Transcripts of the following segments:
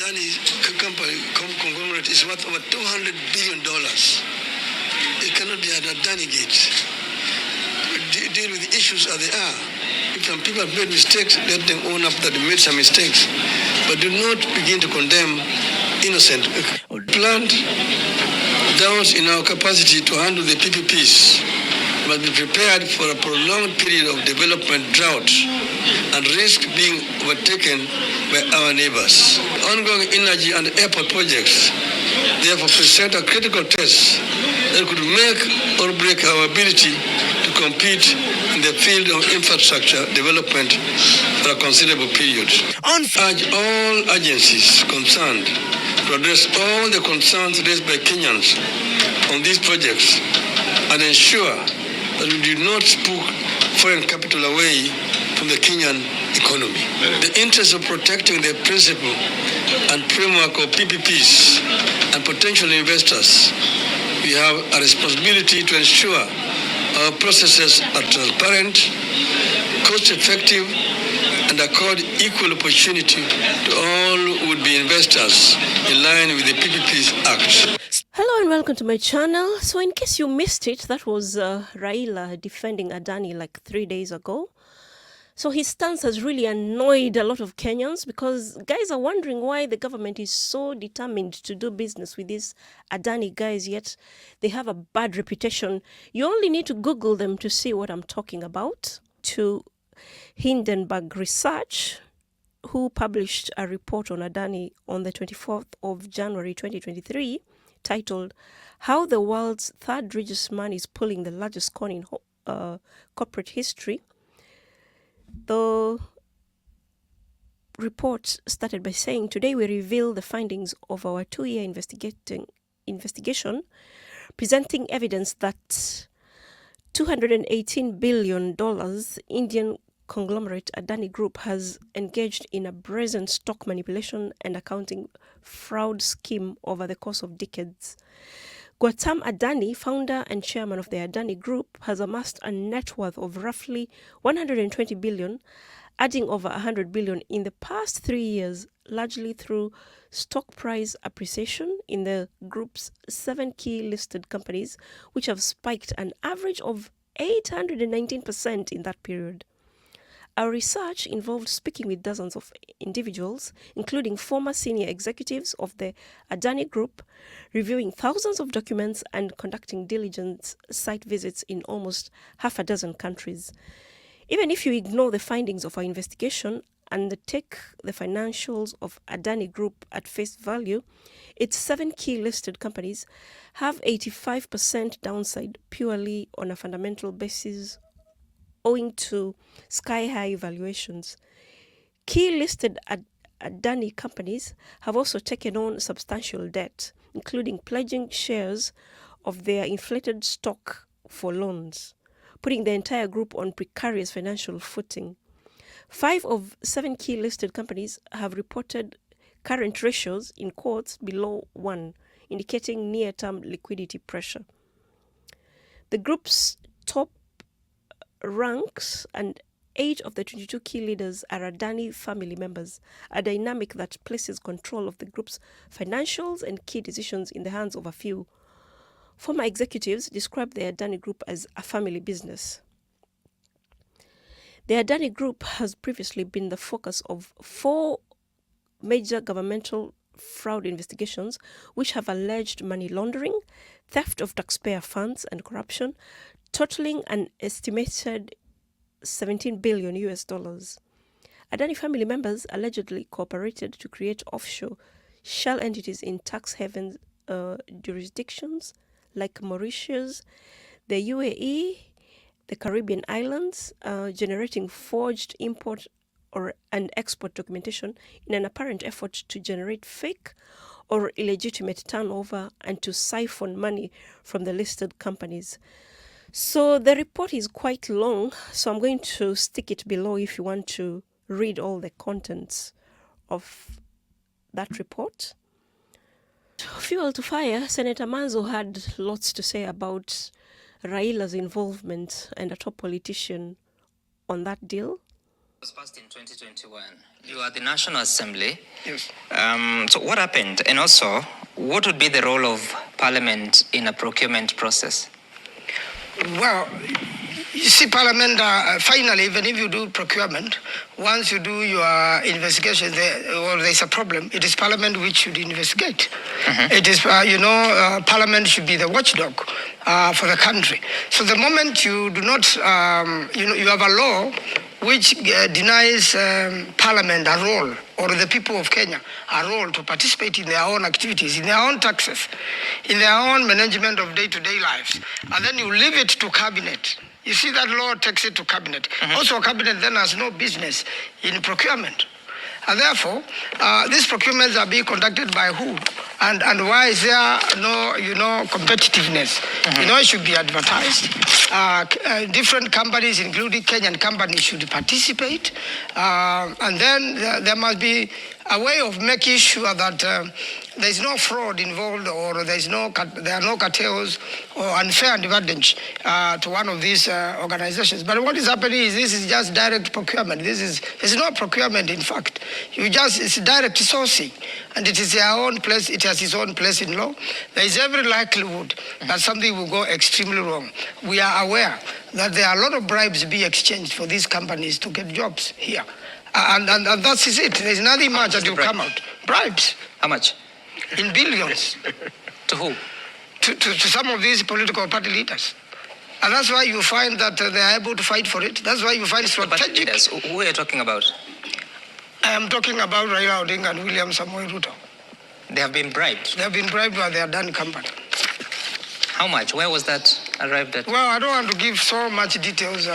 ADANI company, Conglomerate, is worth over $200 billion. It cannot be at ADANI gate. Deal with the issues as they are. If some people have made mistakes, let them own up that they made some mistakes. But do not begin to condemn innocent. Plant doubts in our capacity to handle the PPPs. We must be prepared for a prolonged period of development drought and risk being overtaken by our neighbors. Ongoing energy and airport projects therefore present a critical test that could make or break our ability to compete in the field of infrastructure development for a considerable period. I urge all agencies concerned to address all the concerns raised by Kenyans on these projects and ensure that we do not spook foreign capital away from the Kenyan economy. The interest of protecting the principle and framework of PPPs and potential investors, we have a responsibility to ensure our processes are transparent, cost-effective, and accord equal opportunity to all would-be investors in line with the PPPs Act. Hello and welcome to my channel. So in case you missed it, that was RAILA defending ADANI like 3 days ago. So his stance has really annoyed a lot of Kenyans because guys are wondering why the government is so determined to do business with these ADANI guys, yet they have a bad reputation. You only need to Google them to see what I'm talking about. To Hindenburg Research, who published a report on ADANI on the 24th of January 2023, titled How the World's Third Richest Man is Pulling the Largest Con in Corporate History. The report started by saying, today we reveal the findings of our 2-year investigation, presenting evidence that $218 billion Indian conglomerate ADANI Group has engaged in a brazen stock manipulation and accounting fraud scheme over the course of decades. Gautam Adani, founder and chairman of the ADANI Group, has amassed a net worth of roughly $120 billion, adding over $100 billion in the past 3 years, largely through stock price appreciation in the group's 7 key listed companies, which have spiked an average of 819% in that period. Our research involved speaking with dozens of individuals, including former senior executives of the ADANI Group, reviewing thousands of documents and conducting diligence site visits in almost half a dozen countries. Even if you ignore the findings of our investigation and take the financials of ADANI Group at face value, its 7 key listed companies have 85% downside purely on a fundamental basis, owing to sky-high valuations. Key listed ADANI companies have also taken on substantial debt, including pledging shares of their inflated stock for loans, putting the entire group on precarious financial footing. 5 of 7 key listed companies have reported current ratios in quotes below 1, indicating near-term liquidity pressure. The group's top ranks and 8 of the 22 key leaders are ADANI family members, a dynamic that places control of the group's financials and key decisions in the hands of a few. Former executives describe the ADANI Group as a family business. The ADANI Group has previously been the focus of 4 major governmental fraud investigations, which have alleged money laundering, theft of taxpayer funds, and corruption, totaling an estimated $17 billion. ADANI family members allegedly cooperated to create offshore shell entities in tax haven jurisdictions like Mauritius, the UAE, the Caribbean islands, generating forged import and export documentation in an apparent effort to generate fake or illegitimate turnover and to siphon money from the listed companies. So the report is quite long, so I'm going to stick it below if you want to read all the contents of that report. Fuel to fire, Senator Manzo had lots to say about RAILA's involvement and a top politician on that deal. was passed in 2021. You are the National Assembly. Yes. So what happened? And also, what would be the role of Parliament in a procurement process? Well, you see, Parliament, finally, even if you do procurement, once you do your investigation, there's a problem. It is Parliament which should investigate. Mm-hmm. It is, Parliament should be the watchdog for the country. So the moment you do not, you have a law which denies Parliament a role, or the people of Kenya a role to participate in their own activities, in their own taxes, in their own management of day-to-day lives, and then you leave it to Cabinet. You see, that law takes it to Cabinet. Mm-hmm. Also, Cabinet then has no business in procurement. And therefore, these procurements are being conducted by who? And why is there no, competitiveness? Mm-hmm. It should be advertised. Different companies, including Kenyan companies, should participate. And then there must be a way of making sure that there is no fraud involved, or there are no cartels or unfair advantage to one of these organizations. But what is happening is this is just direct procurement. It's not procurement, in fact. It's direct sourcing, and it is their own place. It has its own place in law. There is every likelihood that something will go extremely wrong. We are aware that there are a lot of bribes being exchanged for these companies to get jobs here. And that is it. There's nothing much that will come out. Bribes. How much? In billions. To who? To some of these political party leaders. And that's why you find that they are able to fight for it. That's why you find strategic. Leaders, who are you talking about? I am talking about RAILA, ODINGA, and William Samoei Ruto. They have been bribed? They have been bribed by the ADANI company. How much? Where was that arrived at? Well, I don't want to give so much details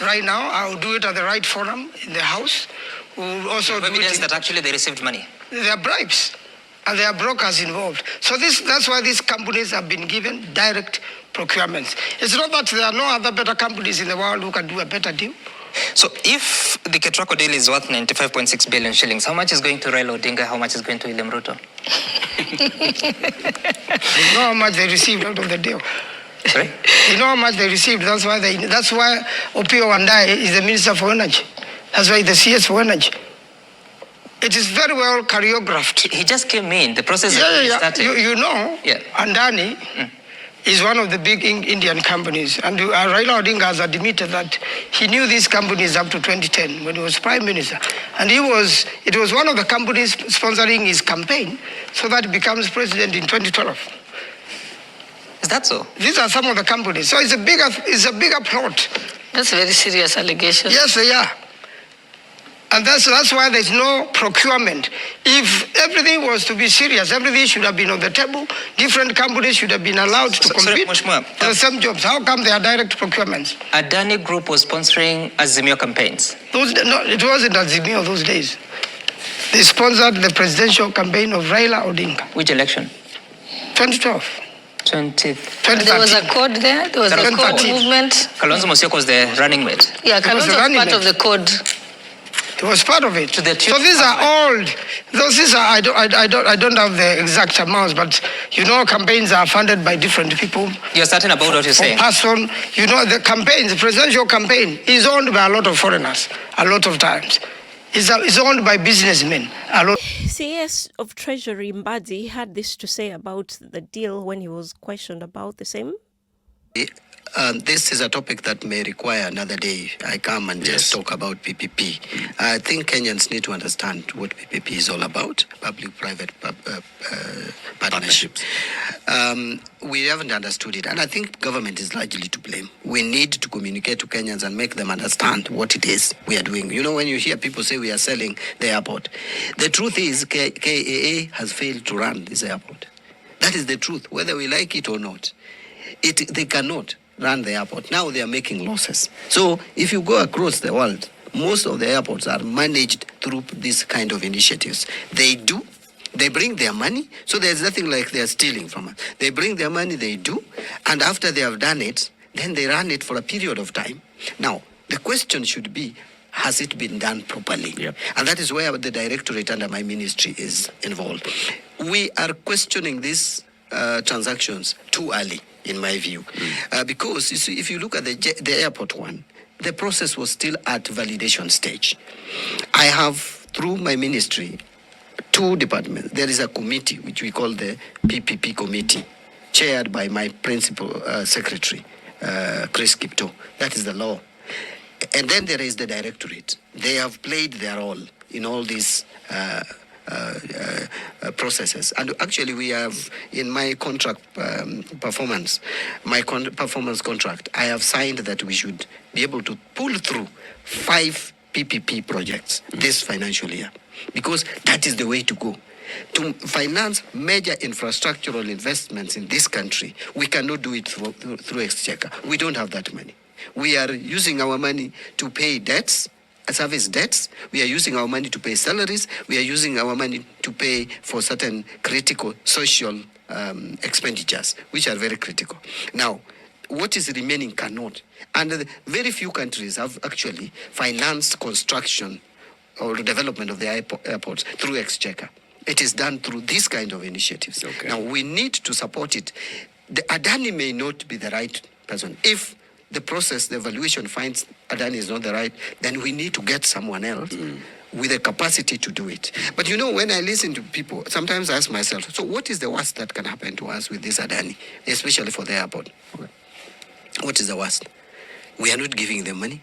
right now. I'll do it at the right forum in the House. We'll also do evidence that actually they received money? There are bribes, and there are brokers involved. So that's why these companies have been given direct procurements. It's not that there are no other better companies in the world who can do a better deal. So if the Ketraco deal is worth 95.6 billion shillings, how much is going to Raila Odinga, how much is going to William Ruto? You know how much they received out of the deal. Sorry? You know how much they received. That's why Opio Wandai is the Minister for Energy. That's why the CS for Energy. It is very well choreographed. He just came in. The process started. ADANI is one of the big Indian companies. And Raila Odinga has admitted that he knew these companies up to 2010 when he was Prime Minister. And it was one of the companies sponsoring his campaign so that he becomes president in 2012. Is that so? These are some of the companies. So it's a bigger plot. That's a very serious allegation. Yes, they are. And that's why there's no procurement. If everything was to be serious, everything should have been on the table. Different companies should have been allowed to compete for the same jobs. How come they are direct procurements? ADANI Group was sponsoring Azimio campaigns. No, it wasn't Azimio those days. They sponsored the presidential campaign of Raila Odinga. Which election? 2012. 2013. There was a code there. There was a code movement. Kalonzo Musyoka was the running mate. Yeah, Kalonzo was part of the code. It was part of it. So these are old. I don't have the exact amounts, but campaigns are funded by different people. You're certain about what you're saying? The campaigns, the presidential campaign is owned by a lot of foreigners, a lot of times. It's owned by businessmen. CS of Treasury Mbadi had this to say about the deal when he was questioned about the same. This is a topic that may require another day. I come and just talk about PPP. I think Kenyans need to understand what PPP is all about, public-private partnerships. We haven't understood it, and I think government is largely to blame. We need to communicate to Kenyans and make them understand what it is we are doing. When you hear people say we are selling the airport, the truth is KAA has failed to run this airport. That is the truth, whether we like it or not. They cannot run the airport. Now they are making losses. So if you go across the world, most of the airports are managed through this kind of initiatives. They bring their money, so there's nothing like they're stealing from us. They bring their money, they do, and after they have done it, then they run it for a period of time. Now, the question should be, has it been done properly? Yep. And that is where the directorate under my ministry is involved. We are questioning these transactions too early, in my view. Because you see, if you look at the airport one, the process was still at validation stage. I have, through my ministry, 2 departments. There is a committee, which we call the PPP committee, chaired by my principal secretary, Chris Kipto. That is the law. And then there is the directorate. They have played their role in all these processes. And actually, we have, in my contract performance, performance contract, I have signed that we should be able to pull through 5 PPP projects this financial year, because that is the way to go. To finance major infrastructural investments in this country, we cannot do it through exchequer. We don't have that money. We are using our money to pay debts, service debts. We are using our money to pay salaries. We are using our money to pay for certain critical social expenditures, which are very critical. Now, what is remaining cannot. And very few countries have actually financed construction or development of the airports through exchequer. It is done through these kind of initiatives. Okay. Now, we need to support it. The ADANI may not be the right person. If the process, the evaluation finds ADANI is not the right, then we need to get someone else with the capacity to do it. But you know, when I listen to people, sometimes I ask myself, so what is the worst that can happen to us with this ADANI, especially for the airport? Okay. What is the worst? We are not giving them money.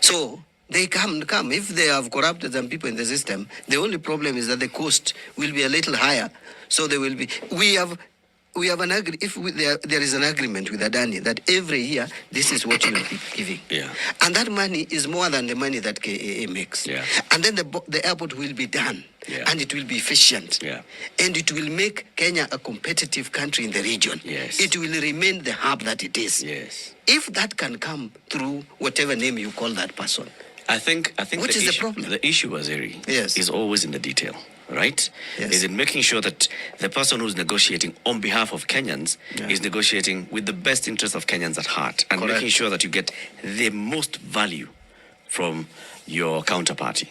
So they come. If they have corrupted some people in the system, the only problem is that the cost will be a little higher. So they will be. We have an there is an agreement with ADANI that every year this is what you will be giving. Yeah. And that money is more than the money that KAA makes. Yeah. And then the airport will be done. Yeah. And it will be efficient. Yeah. And it will make Kenya a competitive country in the region. Yes. It will remain the hub that it is. Yes. If that can come through whatever name you call that person. I think what is the problem? The issue, Waziri, yes, is always in the detail, right? Yes. Is in making sure that the person who's negotiating on behalf of Kenyans is negotiating with the best interest of Kenyans at heart, and making sure that you get the most value from your counterparty.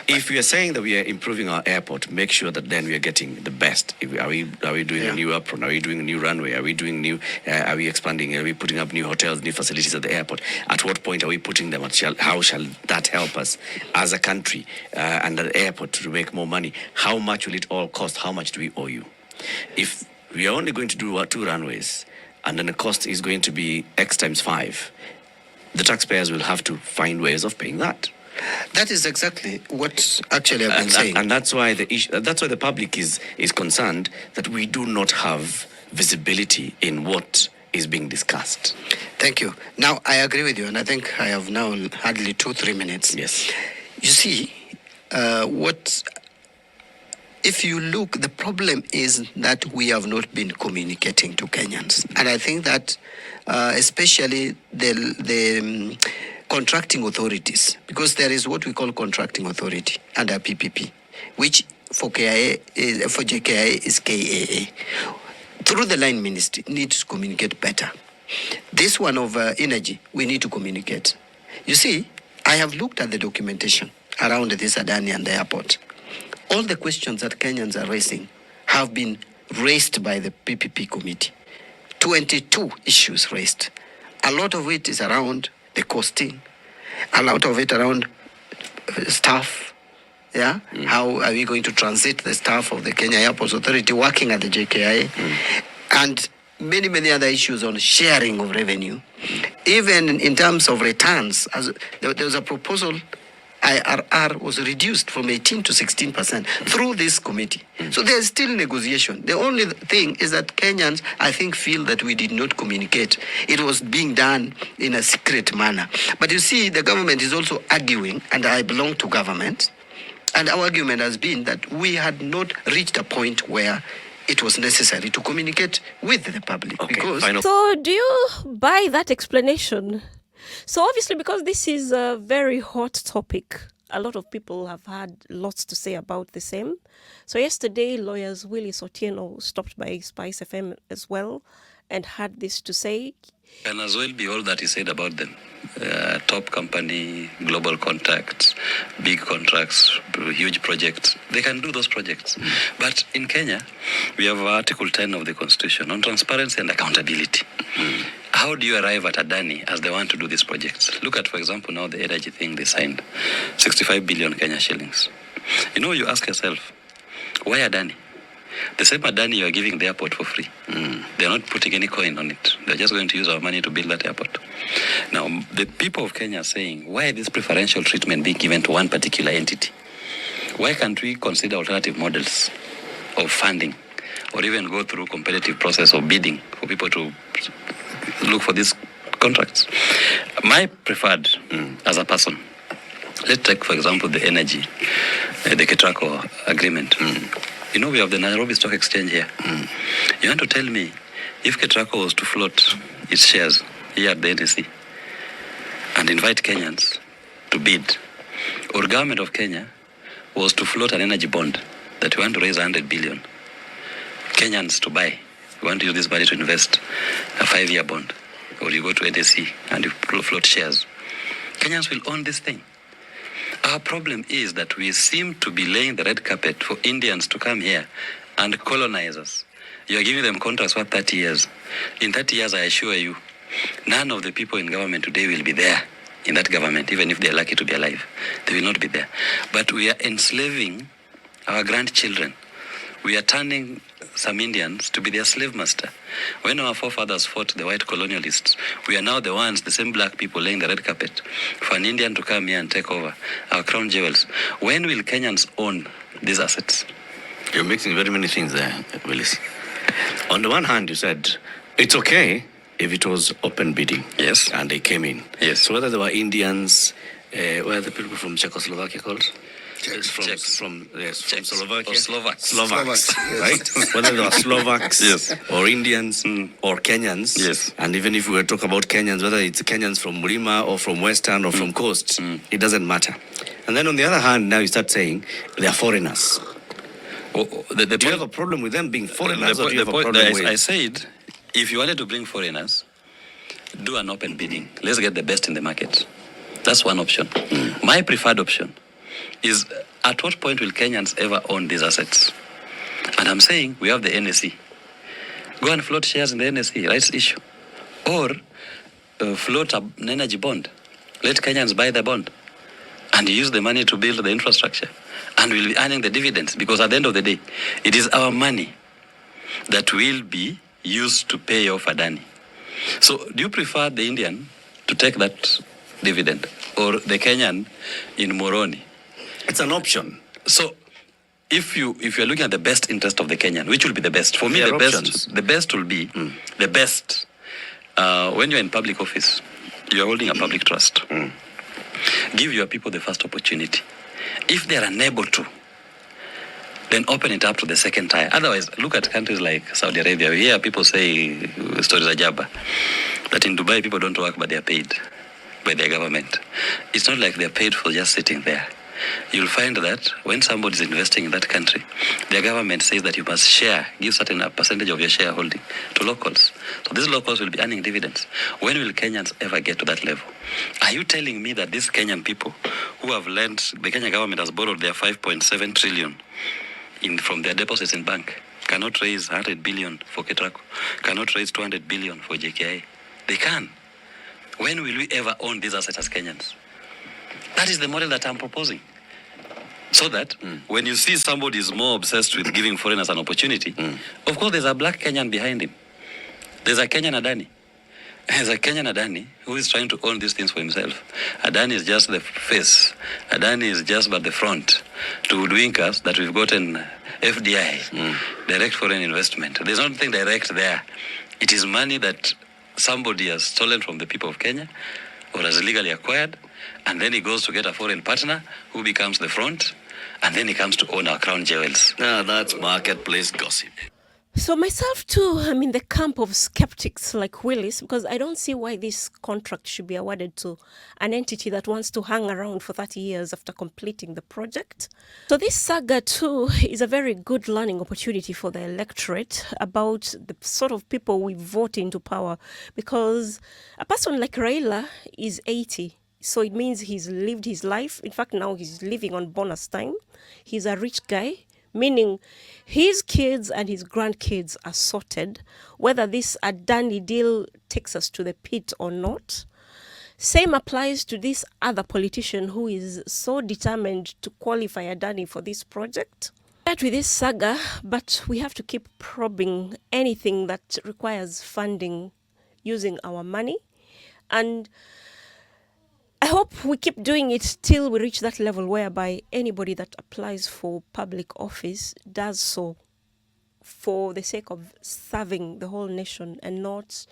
If we are saying that we are improving our airport, make sure that then we are getting the best. Are we doing a new apron? Are we doing a new runway? Are we doing new? Are we expanding? Are we putting up new hotels, new facilities at the airport? At what point are we putting them? How shall that help us as a country and the airport to make more money? How much will it all cost? How much do we owe you? If we are only going to do 2 runways, and then the cost is going to be X times 5, the taxpayers will have to find ways of paying that. That is exactly what actually I've been saying. And that's why the public is concerned that we do not have visibility in what is being discussed. Thank you. Now, I agree with you, and I think I have now hardly 2-3 minutes. Yes. You see, if you look, the problem is that we have not been communicating to Kenyans. And I think that especially the contracting authorities, because there is what we call contracting authority under PPP, which for JKIA is KAA. Through the line ministry, needs to communicate better. This one of energy, we need to communicate. You see, I have looked at the documentation around this ADANI and the airport. All the questions that Kenyans are raising have been raised by the PPP committee. 22 issues raised. A lot of it is around the costing, a lot of it around staff. Yeah, how are we going to transit the staff of the Kenya Airports Authority working at the JKIA, and many other issues on sharing of revenue, even in terms of returns. As there was a proposal, IRR was reduced from 18 to 16% through this committee. So there's still negotiation. The only thing is that Kenyans, I think, feel that we did not communicate. It was being done in a secret manner. But you see, the government is also arguing, and I belong to government, and our argument has been that we had not reached a point where it was necessary to communicate with the public. Okay, because so do you buy that explanation? So obviously, because this is a very hot topic, a lot of people have had lots to say about the same. So yesterday, lawyers Willis Otieno stopped by Spice FM as well and had this to say. Can as well be all that is said about them. Top company, global contacts, big contracts, huge projects. They can do those projects. But in Kenya, we have Article 10 of the Constitution on transparency and accountability. how do you arrive at ADANI as they want to do these projects? Look at, for example, now the energy thing they signed, 65 billion Kenya shillings. You know, you ask yourself, why ADANI? The same ADANI you are giving the airport for free. They're not putting any coin on it. They're just going to use our money to build that airport. Now, the people of Kenya are saying, why this preferential treatment being given to one particular entity? Why can't we consider alternative models of funding or even go through competitive process of bidding for people to look for these contracts? My preferred, as a person, let's take, for example, the energy, the KETRACO agreement. You know, we have the Nairobi Stock Exchange here. You want to tell me, if KETRACO was to float its shares here at the NSE and invite Kenyans to bid, or government of Kenya was to float an energy bond that we want to raise 100 billion, Kenyans to buy, we want to use this money to invest a 5-year bond, or you go to NSE and you float shares, Kenyans will own this thing. Our problem is that we seem to be laying the red carpet for Indians to come here and colonize us. You are giving them contracts for 30 years. In 30 years, I assure you, none of the people in government today will be there in that government, even if they are lucky to be alive. They will not be there. But we are enslaving our grandchildren. We are turning some Indians to be their slave master. When our forefathers fought the white colonialists, we are now the ones, the same black people, laying the red carpet for an Indian to come here and take over our crown jewels. When will Kenyans own these assets? You're mixing very many things there, Willis. On the one hand, you said it's okay if it was open bidding. Yes. And they came in. Yes. So whether they were Indians, where are the people from Czechoslovakia called? From Slovakia. Or Slovaks. Slovaks, right? Whether they were Slovaks Yes. or Indians or Kenyans. Yes. And even if we were to talk about Kenyans, whether it's Kenyans from Mlima or from Western or from Coast, it doesn't matter. And then on the other hand, now you start saying they are foreigners. Do you have a problem with them being foreigners, or do you have a problem with... I said, if you wanted to bring foreigners, do an open bidding. Let's get the best in the market. That's one option. My preferred option is, at what point will Kenyans ever own these assets? And I'm saying, we have the NSE. Go and float shares in the NSE, rights issue. Or float an energy bond. Let Kenyans buy the bond and use the money to build the infrastructure. And we'll be earning the dividends, because at the end of the day, it is our money that will be used to pay off ADANI. So do you prefer the Indian to take that dividend, or the Kenyan in Moroni? It's an option. So if you're looking at the best interest of the Kenyan, which will be the best? For me, There the are best options. the best will be the best. When you're in public office, you're holding a public trust. Give your people the first opportunity. If they are unable to, then open it up to the second tier. Otherwise, look at countries like Saudi Arabia. We hear people say, stories of Jabba, that in Dubai people don't work but they are paid by their government. It's not like they're paid for just sitting there. You'll find that when somebody is investing in that country, their government says that you must share, give certain percentage of your shareholding to locals. So these locals will be earning dividends. When will Kenyans ever get to that level? Are you telling me that these Kenyan people who have lent, the Kenyan government has borrowed their 5.7 trillion from their deposits in bank, cannot raise 100 billion for KETRACO, cannot raise 200 billion for JKI? They can. When will we ever own these assets as Kenyans? That is the model that I'm proposing. So that when you see somebody is more obsessed with giving foreigners an opportunity, of course there's a black Kenyan behind him. There's a Kenyan ADANI. There's a Kenyan ADANI who is trying to own these things for himself. ADANI is just the face. ADANI is just but the front to hoodwink us that we've gotten FDI, direct foreign investment. There's nothing direct there. It is money that somebody has stolen from the people of Kenya or has illegally acquired, and then he goes to get a foreign partner who becomes the front, and then he comes to own our crown jewels. That's marketplace gossip. So myself too, I'm in the camp of skeptics like Willis, because I don't see why this contract should be awarded to an entity that wants to hang around for 30 years after completing the project. So this saga too is a very good learning opportunity for the electorate about the sort of people we vote into power, because a person like RAILA is 80. So it means he's lived his life. In fact, now he's living on bonus time. He's a rich guy meaning his kids and his grandkids are sorted, whether this ADANI deal takes us to the pit or not. Same applies to this other politician who is so determined to qualify ADANI for this project. With this saga, but we have to keep probing anything that requires funding using our money. And I hope we keep doing it till we reach that level whereby anybody that applies for public office does so for the sake of serving the whole nation and not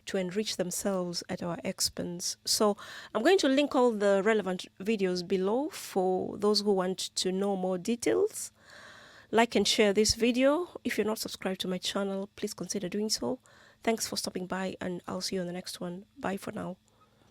to enrich themselves at our expense. So I'm going to link all the relevant videos below for those who want to know more details. Like and share this video. If you're not subscribed to my channel, please consider doing so. Thanks for stopping by, and I'll see you on the next one. Bye for now.